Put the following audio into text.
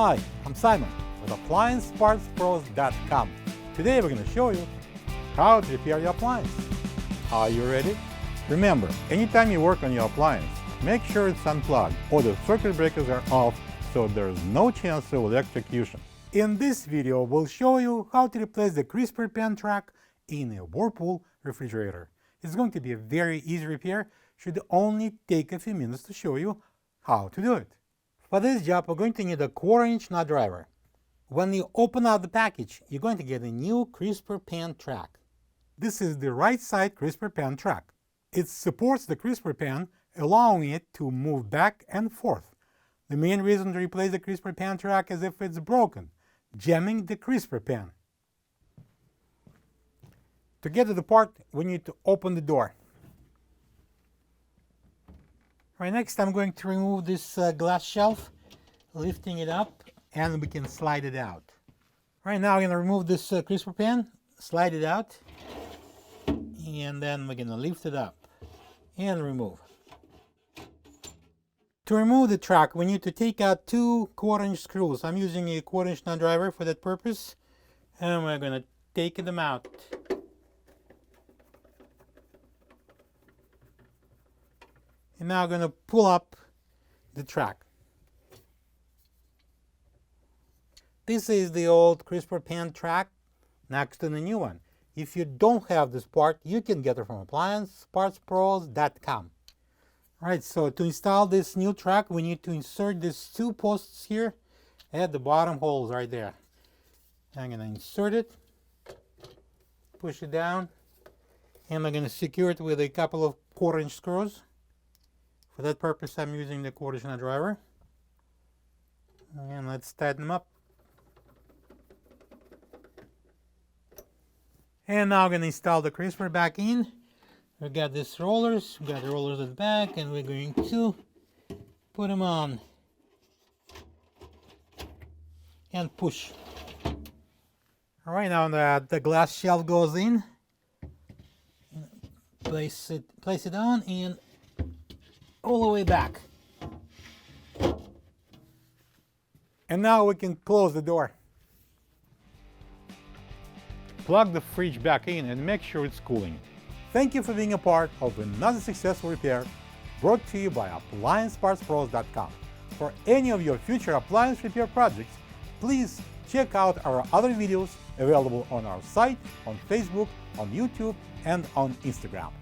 Hi, I'm Simon with AppliancePartsPros.com. Today we're going to show you how to repair your appliance. Are you ready? Remember, anytime you work on your appliance, make sure it's unplugged or the circuit breakers are off so there's no chance of electrocution. In this video, we'll show you how to replace the crisper pan track in a Whirlpool refrigerator. It's going to be a very easy repair. Should only take a few minutes to show you how to do it. For this job, we're going to need a 1/4-inch nut driver. When you open out the package, you're going to get a new crisper pan track. This is the right side crisper pan track. It supports the crisper pan, allowing it to move back and forth. The main reason to replace the crisper pan track is if it's broken, jamming the crisper pan. To get to the part, we need to open the door. Right, next I'm going to remove this glass shelf, lifting it up, and we can slide it out. Right now I'm going to remove this crisper pan, slide it out, and then we're going to lift it up and remove. To remove the track, we need to take out 2 1/4-inch screws. I'm using a 1/4-inch nut driver for that purpose, and we're going to take them out. And now I'm going to pull up the track. This is the old crisper pan track next to the new one. If you don't have this part, you can get it from AppliancePartsPros.com. Alright, so to install this new track, we need to insert these 2 posts here at the bottom holes right there. I'm going to insert it, push it down, and I'm going to secure it with a couple of 1/4-inch screws. For that purpose, I'm using the 1/4-inch nut driver. And let's tighten them up. And now I'm going to install the crisper back in. We've got these rollers, we've got the rollers at the back, and we're going to put them on and push. Alright, now the glass shelf goes in. Place it on and all the way back. And now we can close the door. Plug the fridge back in and make sure it's cooling. Thank you for being a part of another successful repair brought to you by AppliancePartsPros.com. For any of your future appliance repair projects, please check out our other videos available on our site, on Facebook, on YouTube, and on Instagram.